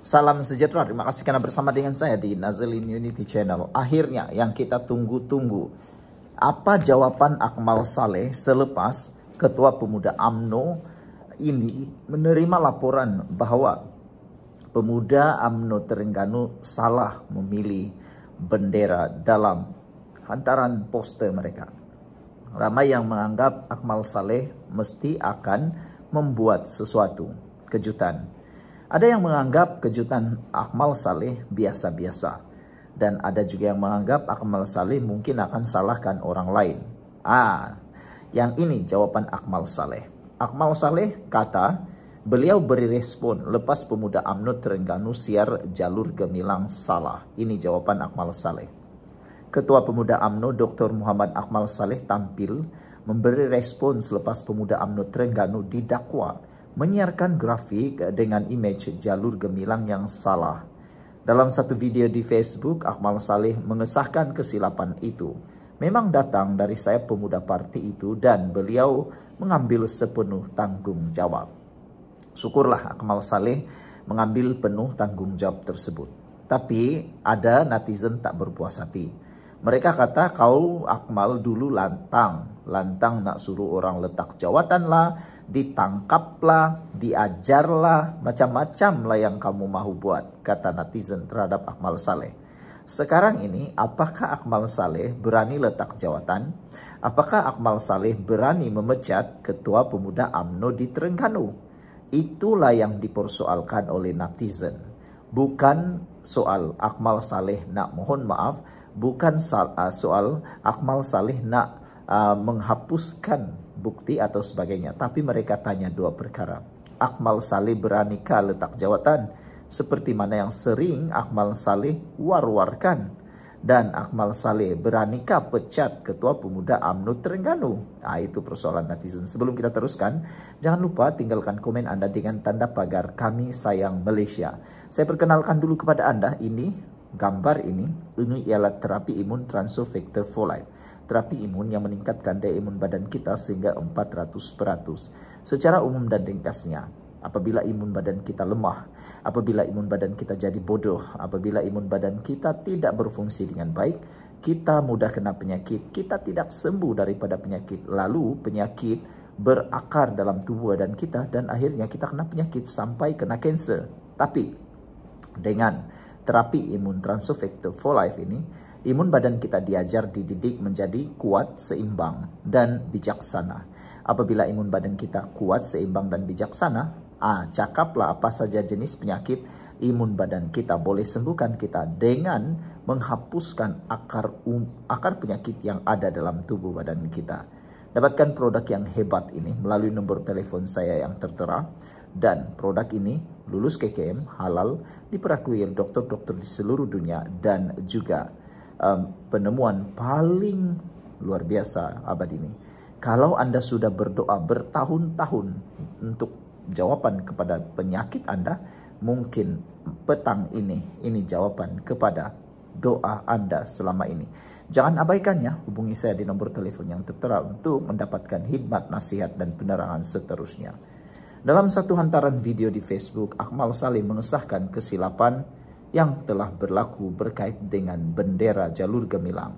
Salam sejahtera, terima kasih karena bersama dengan saya di Nazlin Unity Channel. Akhirnya yang kita tunggu-tunggu, apa jawaban Akmal Saleh selepas Ketua Pemuda UMNO ini menerima laporan bahwa pemuda UMNO Terengganu salah memilih bendera dalam hantaran poster mereka. Ramai yang menganggap Akmal Saleh mesti akan membuat sesuatu kejutan. Ada yang menganggap kejutan Akmal Saleh biasa-biasa. Dan ada juga yang menganggap Akmal Saleh mungkin akan salahkan orang lain. Yang ini jawaban Akmal Saleh. Akmal Saleh kata beliau beri respon lepas pemuda UMNO Terengganu siar jalur gemilang salah. Ini jawaban Akmal Saleh. Ketua Pemuda UMNO Dr. Muhammad Akmal Saleh tampil memberi respon selepas pemuda UMNO Terengganu didakwa menyiarkan grafik dengan image jalur gemilang yang salah. Dalam satu video di Facebook, Akmal Saleh mengesahkan kesilapan itu memang datang dari sayap pemuda parti itu dan beliau mengambil sepenuh tanggung jawab. Syukurlah Akmal Saleh mengambil penuh tanggung jawab tersebut. Tapi ada netizen tak berpuas hati. Mereka kata kau Akmal dulu lantang nak suruh orang letak jawatan lah, ditangkaplah, diajarlah, macam-macam lah yang kamu mahu buat, kata netizen terhadap Akmal Saleh. Sekarang ini, apakah Akmal Saleh berani letak jawatan? Apakah Akmal Saleh berani memecat Ketua Pemuda UMNO di Terengganu? Itulah yang dipersoalkan oleh netizen. Bukan soal Akmal Saleh nak mohon maaf, bukan soal Akmal Saleh nak menghapuskan bukti atau sebagainya. Tapi mereka tanya dua perkara. Akmal Saleh beranikah letak jawatan seperti mana yang sering Akmal Saleh war-warkan? Dan Akmal Saleh beranikah pecat Ketua Pemuda UMNO Terengganu? Itu persoalan netizen. Sebelum kita teruskan, jangan lupa tinggalkan komen Anda dengan tanda pagar Kami Sayang Malaysia. Saya perkenalkan dulu kepada Anda, gambar ini ialah terapi imun transfer factor for life. Terapi imun yang meningkatkan daya imun badan kita sehingga 400%. Secara umum dan ringkasnya, apabila imun badan kita lemah, apabila imun badan kita jadi bodoh, apabila imun badan kita tidak berfungsi dengan baik, kita mudah kena penyakit, kita tidak sembuh daripada penyakit. Lalu penyakit berakar dalam tubuh badan kita dan akhirnya kita kena penyakit sampai kena kanser. Tapi dengan terapi imun transfer factor for life ini, imun badan kita diajar dididik menjadi kuat, seimbang, dan bijaksana. Apabila imun badan kita kuat, seimbang, dan bijaksana, cakaplah apa saja jenis penyakit imun badan kita boleh sembuhkan kita dengan menghapuskan akar penyakit yang ada dalam tubuh badan kita. Dapatkan produk yang hebat ini melalui nomor telepon saya yang tertera. Dan produk ini lulus KKM, halal, diperakui oleh dokter-dokter di seluruh dunia dan juga penemuan paling luar biasa abad ini. Kalau Anda sudah berdoa bertahun-tahun untuk jawaban kepada penyakit Anda, mungkin petang ini jawaban kepada doa Anda selama ini. Jangan abaikannya, hubungi saya di nomor telepon yang tertera untuk mendapatkan khidmat, nasihat, dan penerangan seterusnya. Dalam satu hantaran video di Facebook, Akmal Saleh mengesahkan kesilapan yang telah berlaku berkait dengan bendera jalur gemilang.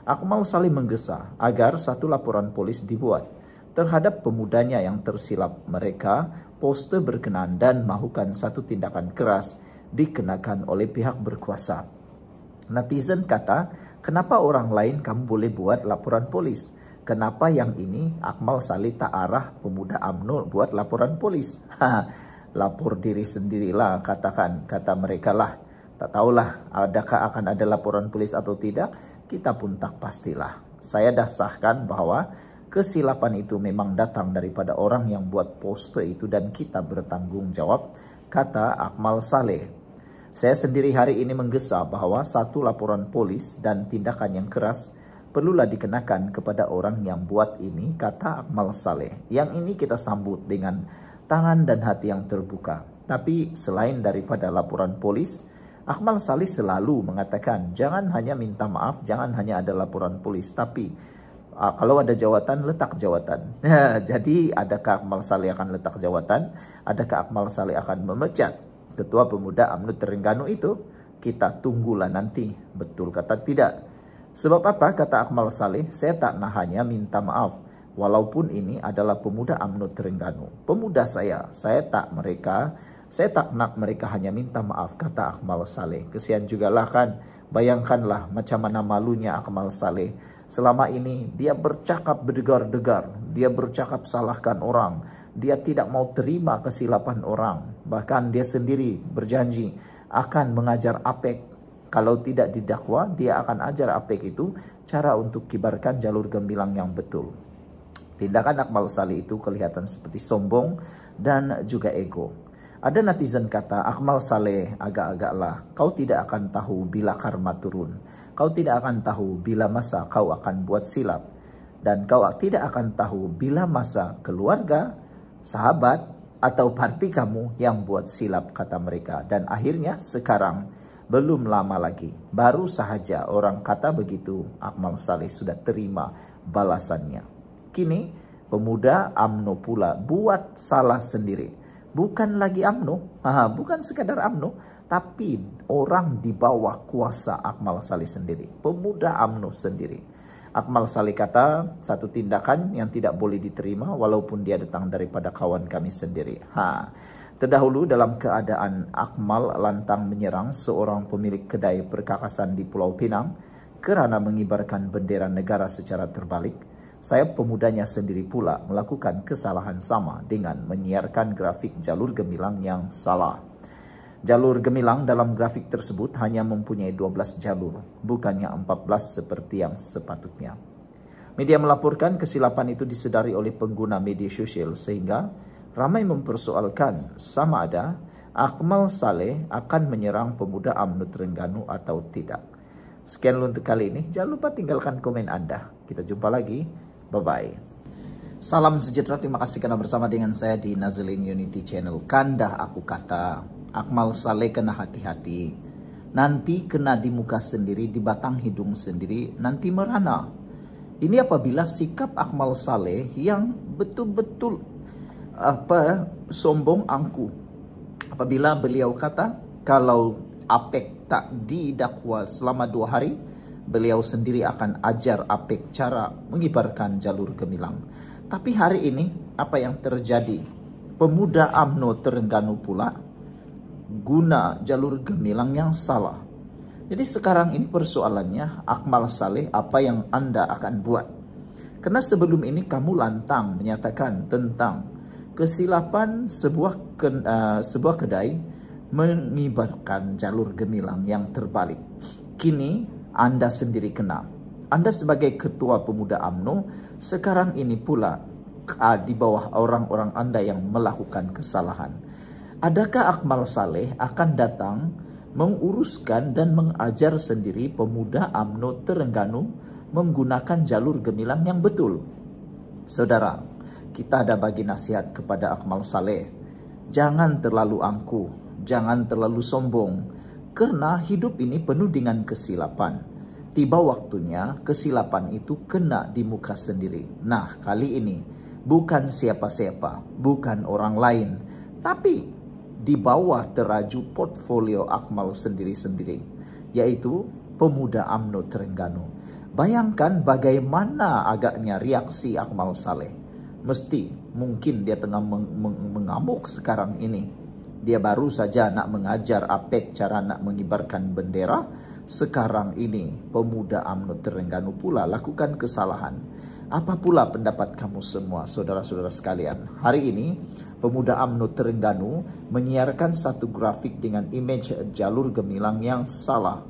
Akmal Saleh menggesa agar satu laporan polis dibuat terhadap pemudanya yang tersilap mereka poster berkenaan dan mahukan satu tindakan keras dikenakan oleh pihak berkuasa. Netizen kata, kenapa orang lain kamu boleh buat laporan polis? Kenapa yang ini Akmal Saleh tak arah pemuda UMNO buat laporan polis? Lapor diri sendirilah, kata mereka lah. Tak tahulah adakah akan ada laporan polis atau tidak, kita pun tak pastilah. Saya dah sahkan bahwa kesilapan itu memang datang daripada orang yang buat poster itu dan kita bertanggung jawab, kata Akmal Saleh. Saya sendiri hari ini menggesa bahwa satu laporan polis dan tindakan yang keras perlulah dikenakan kepada orang yang buat ini, kata Akmal Saleh. Yang ini kita sambut dengan tangan dan hati yang terbuka. Tapi selain daripada laporan polis, Akmal Saleh selalu mengatakan jangan hanya minta maaf, jangan hanya ada laporan polis, tapi kalau ada jawatan, letak jawatan. Jadi adakah Akmal Saleh akan letak jawatan? Adakah Akmal Saleh akan memecat Ketua Pemuda UMNO Terengganu itu? Kita tunggulah nanti, betul kata tidak. Sebab apa? Kata Akmal Saleh, saya tak hanya minta maaf. Walaupun ini adalah pemuda UMNO Terengganu. Pemuda saya tak nak mereka hanya minta maaf, kata Akmal Saleh. Kesian jugalah kan, bayangkanlah macam mana malunya Akmal Saleh. Selama ini dia bercakap berdegar-degar, dia bercakap salahkan orang, dia tidak mau terima kesilapan orang. Bahkan dia sendiri berjanji akan mengajar APEC. Kalau tidak didakwa, dia akan ajar APEC itu cara untuk kibarkan jalur gemilang yang betul. Tindakan Akmal Saleh itu kelihatan seperti sombong dan juga ego. Ada netizen kata, Akmal Saleh agak-agaklah, kau tidak akan tahu bila karma turun. Kau tidak akan tahu bila masa kau akan buat silap. Dan kau tidak akan tahu bila masa keluarga, sahabat, atau parti kamu yang buat silap, kata mereka. Dan akhirnya sekarang, belum lama lagi, baru sahaja orang kata begitu, Akmal Saleh sudah terima balasannya. Kini pemuda UMNO pula buat salah sendiri. Bukan lagi UMNO, bukan sekadar UMNO, tapi orang di bawah kuasa Akmal Saleh sendiri. Pemuda UMNO sendiri. Akmal Saleh kata, satu tindakan yang tidak boleh diterima walaupun dia datang daripada kawan kami sendiri. Terdahulu dalam keadaan Akmal lantang menyerang seorang pemilik kedai perkakasan di Pulau Pinang kerana mengibarkan bendera negara secara terbalik, sayap pemudanya sendiri pula melakukan kesalahan sama dengan menyiarkan grafik jalur gemilang yang salah. Jalur gemilang dalam grafik tersebut hanya mempunyai 12 jalur, bukannya 14 seperti yang sepatutnya. Media melaporkan kesilapan itu disedari oleh pengguna media sosial sehingga ramai mempersoalkan sama ada Akmal Saleh akan menyerang pemuda UMNO Terengganu atau tidak. Sekian untuk kali ini. Jangan lupa tinggalkan komen Anda. Kita jumpa lagi. Bye-bye. Salam sejahtera. Terima kasih karena bersama dengan saya di Nazilin Unity Channel. Kandah aku kata, Akmal Saleh kena hati-hati. Nanti kena di muka sendiri, di batang hidung sendiri, nanti merana. Ini apabila sikap Akmal Saleh yang betul-betul sombong angku. Apabila beliau kata kalau APEC tak didakwa selama 2 hari, beliau sendiri akan ajar APEC cara mengibarkan jalur gemilang. Tapi hari ini apa yang terjadi? Pemuda UMNO Terengganu pula guna jalur gemilang yang salah. Jadi sekarang ini persoalannya, Akmal Saleh, apa yang Anda akan buat? Karena sebelum ini kamu lantang menyatakan tentang kesilapan sebuah kedai mengibarkan jalur gemilang yang terbalik. Kini Anda sendiri kena. Anda sebagai ketua pemuda UMNO sekarang ini pula di bawah orang-orang Anda yang melakukan kesalahan. Adakah Akmal Saleh akan datang menguruskan dan mengajar sendiri pemuda UMNO Terengganu menggunakan jalur gemilang yang betul? Saudara, kita ada bagi nasihat kepada Akmal Saleh. Jangan terlalu angkuh, jangan terlalu sombong. Karena hidup ini penuh dengan kesilapan. Tiba waktunya kesilapan itu kena di muka sendiri. Nah, kali ini bukan siapa-siapa, bukan orang lain, tapi di bawah teraju portfolio Akmal sendiri-sendiri, yaitu pemuda UMNO Terengganu. Bayangkan bagaimana agaknya reaksi Akmal Saleh. Mesti mungkin dia tengah mengamuk sekarang ini. Dia baru saja nak mengajar APEC cara nak mengibarkan bendera. Sekarang ini pemuda UMNO Terengganu pula lakukan kesalahan. Apa pula pendapat kamu semua, saudara-saudara sekalian? Hari ini pemuda UMNO Terengganu menyiarkan satu grafik dengan image jalur gemilang yang salah.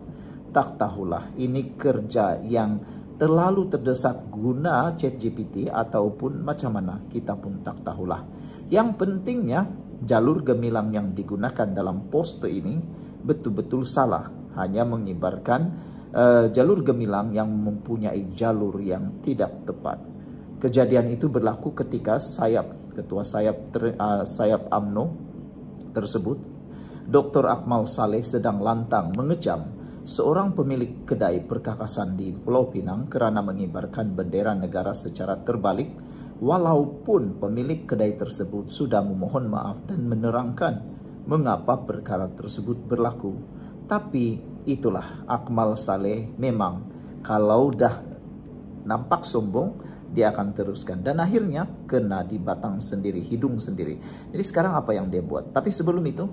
Tak tahulah ini kerja yang terlalu terdesak guna ChatGPT ataupun macam mana, kita pun tak tahulah. Yang pentingnya jalur gemilang yang digunakan dalam poster ini betul-betul salah, hanya mengibarkan jalur gemilang yang mempunyai jalur yang tidak tepat. Kejadian itu berlaku ketika ketua sayap UMNO tersebut, Dr. Akmal Saleh, sedang lantang mengecam seorang pemilik kedai perkakasan di Pulau Pinang kerana mengibarkan bendera negara secara terbalik, walaupun pemilik kedai tersebut sudah memohon maaf dan menerangkan mengapa perkara tersebut berlaku. Tapi itulah akmal saleh, memang kalau dah nampak sombong, dia akan teruskan. Dan akhirnya kena di batang sendiri, hidung sendiri. Jadi sekarang apa yang dia buat? Tapi sebelum itu,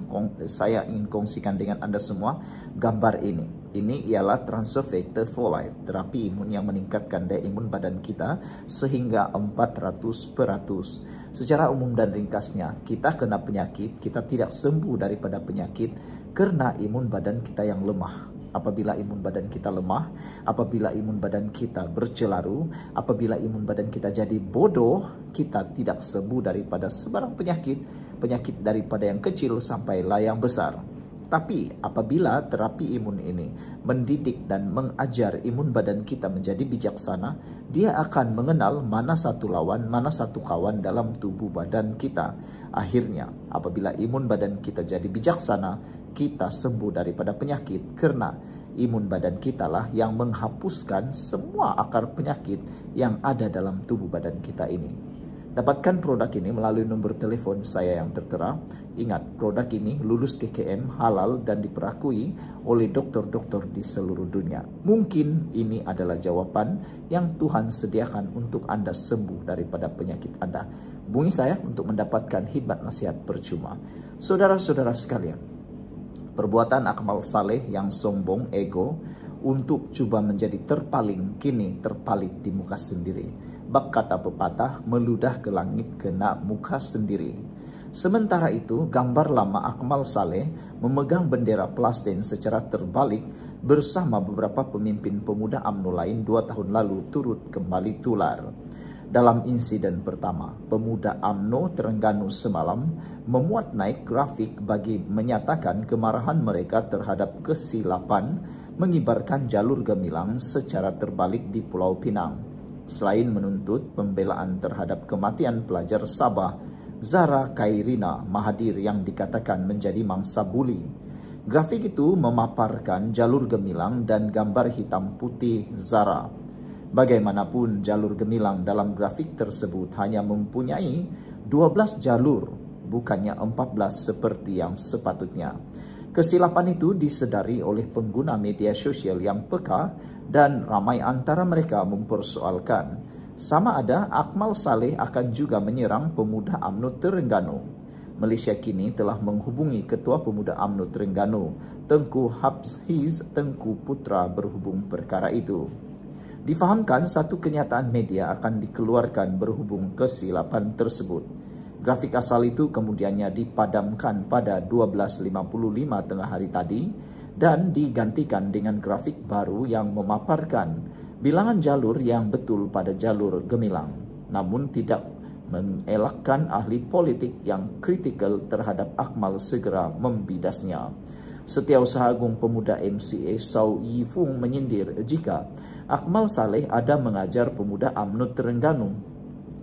saya ingin kongsikan dengan Anda semua gambar ini. Ini ialah transfer factor for life, terapi imun yang meningkatkan daya imun badan kita sehingga 400%. Secara umum dan ringkasnya, kita kena penyakit, kita tidak sembuh daripada penyakit karena imun badan kita yang lemah. Apabila imun badan kita lemah, apabila imun badan kita bercelaru, apabila imun badan kita jadi bodoh, kita tidak sembuh daripada sebarang penyakit daripada yang kecil sampailah yang besar. Tapi apabila terapi imun ini mendidik dan mengajar imun badan kita menjadi bijaksana, dia akan mengenal mana satu lawan, mana satu kawan dalam tubuh badan kita. Akhirnya, apabila imun badan kita jadi bijaksana, kita sembuh daripada penyakit karena imun badan kita lah yang menghapuskan semua akar penyakit yang ada dalam tubuh badan kita ini. Dapatkan produk ini melalui nomor telepon saya yang tertera. Ingat, produk ini lulus KKM, halal dan diperakui oleh dokter-dokter di seluruh dunia. Mungkin ini adalah jawaban yang Tuhan sediakan untuk Anda sembuh daripada penyakit Anda. Hubungi saya untuk mendapatkan khidmat nasihat percuma. Saudara-saudara sekalian, perbuatan akmal saleh yang sombong, ego, untuk coba menjadi terpaling, kini terpalit di muka sendiri. Bak kata pepatah, meludah ke langit kena muka sendiri. Sementara itu, gambar lama akmal saleh memegang bendera Palestin secara terbalik bersama beberapa pemimpin pemuda UMNO lain 2 tahun lalu turut kembali tular. Dalam insiden pertama, pemuda UMNO Terengganu semalam memuat naik grafik bagi menyatakan kemarahan mereka terhadap kesilapan mengibarkan jalur gemilang secara terbalik di Pulau Pinang. Selain menuntut pembelaan terhadap kematian pelajar Sabah Zara Khairina Mahathir yang dikatakan menjadi mangsa buli. Grafik itu memaparkan jalur gemilang dan gambar hitam putih Zara. Bagaimanapun, jalur gemilang dalam grafik tersebut hanya mempunyai 12 jalur, bukannya 14 seperti yang sepatutnya. Kesilapan itu disedari oleh pengguna media sosial yang peka dan ramai antara mereka mempersoalkan sama ada akmal saleh akan juga menyerang pemuda UMNO Terengganu. Malaysia kini telah menghubungi Ketua Pemuda UMNO Terengganu, Tengku Habshiz Tengku Putra berhubung perkara itu. Difahamkan satu kenyataan media akan dikeluarkan berhubung kesilapan tersebut. Grafik asal itu kemudiannya dipadamkan pada 12.55 tengah hari tadi dan digantikan dengan grafik baru yang memaparkan bilangan jalur yang betul pada jalur gemilang, namun tidak mengelakkan ahli politik yang kritikal terhadap akmal segera membidasnya. Setiausaha Agung Pemuda MCA Saw Yi Fung menyindir jika akmal saleh ada mengajar pemuda UMNO Terengganu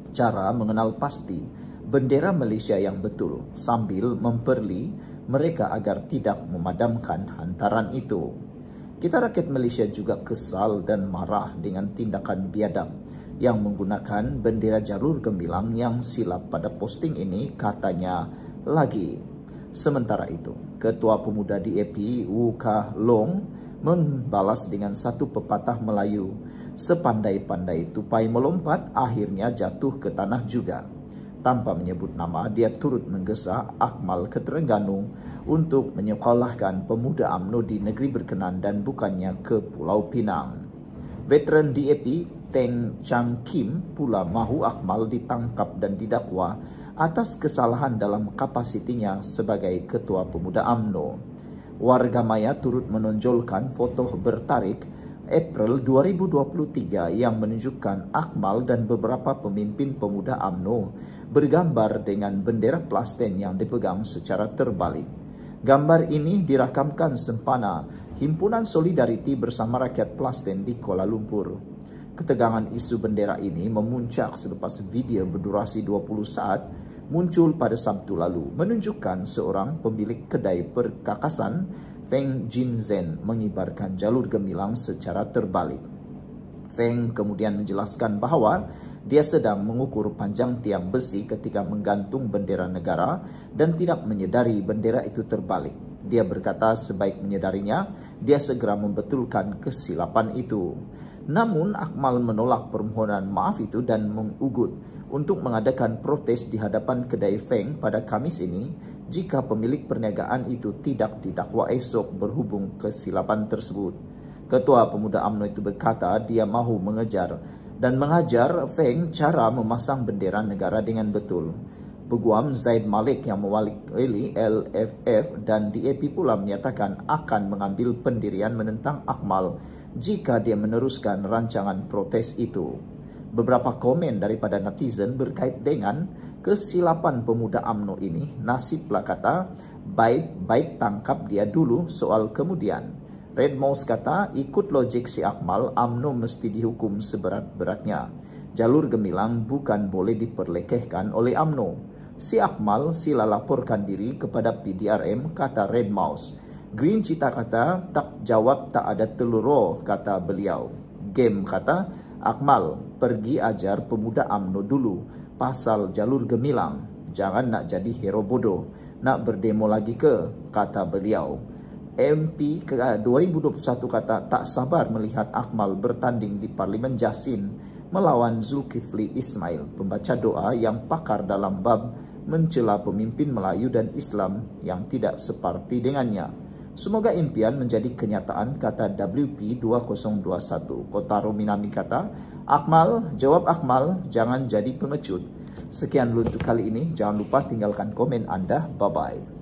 cara mengenal pasti bendera Malaysia yang betul sambil memperli mereka agar tidak memadamkan hantaran itu. Kita rakyat Malaysia juga kesal dan marah dengan tindakan biadab yang menggunakan bendera jalur gemilang yang silap pada posting ini, katanya lagi. Sementara itu, Ketua Pemuda DAP Wu Kah Long membalas dengan satu pepatah Melayu, sepandai-pandai tupai melompat akhirnya jatuh ke tanah juga. Tanpa menyebut nama, dia turut menggesa Akmal ke Terengganu untuk menyekolahkan pemuda UMNO di negeri berkenan dan bukannya ke Pulau Pinang. Veteran DAP Teng Chang Kim pula mahu Akmal ditangkap dan didakwa atas kesalahan dalam kapasitinya sebagai Ketua Pemuda UMNO. Warga maya turut menonjolkan foto bertarik April 2023 yang menunjukkan Akmal dan beberapa pemimpin pemuda UMNO bergambar dengan bendera Palestin yang dipegang secara terbalik. Gambar ini dirakamkan sempana Himpunan Solidariti Bersama Rakyat Palestin di Kuala Lumpur. Ketegangan isu bendera ini memuncak selepas video berdurasi 20 saat muncul pada Sabtu lalu menunjukkan seorang pemilik kedai perkakasan Feng Jinzhen mengibarkan jalur gemilang secara terbalik. Feng kemudian menjelaskan bahawa Dia sedang mengukur panjang tiang besi ketika menggantung bendera negara dan tidak menyadari bendera itu terbalik. Dia berkata sebaik menyadarinya, dia segera membetulkan kesilapan itu. Namun Akmal menolak permohonan maaf itu dan mengugut untuk mengadakan protes di hadapan kedai Feng pada Kamis ini jika pemilik perniagaan itu tidak didakwa esok berhubung kesilapan tersebut. Ketua Pemuda UMNO itu berkata dia mahu mengejar dan mengajar Feng cara memasang bendera negara dengan betul. Peguam Zaid Malik yang mewakili LFF dan DAP pula menyatakan akan mengambil pendirian menentang Akmal jika dia meneruskan rancangan protes itu. Beberapa komen daripada netizen berkait dengan kesilapan pemuda UMNO ini. Nasiblah kata, baik tangkap dia dulu soal kemudian. Red Mouse kata, ikut logik si Akmal, UMNO mesti dihukum seberat-beratnya. Jalur Gemilang bukan boleh diperlekehkan oleh UMNO. Si Akmal sila laporkan diri kepada PDRM, kata Red Mouse. Green Cita kata, tak jawab tak ada telur, kata beliau. Game kata, Akmal, pergi ajar pemuda UMNO dulu pasal jalur Gemilang. Jangan nak jadi hero bodoh. Nak berdemo lagi ke? Kata beliau. MP 2021 kata, tak sabar melihat Akmal bertanding di Parlimen Jasin melawan Zulkifli Ismail, pembaca doa yang pakar dalam bab mencela pemimpin Melayu dan Islam yang tidak separti dengannya. Semoga impian menjadi kenyataan, kata WP 2021. Kotaro Minami kata, Akmal, jawab Akmal, jangan jadi pengecut. Sekian dulu untuk kali ini. Jangan lupa tinggalkan komen Anda. Bye-bye.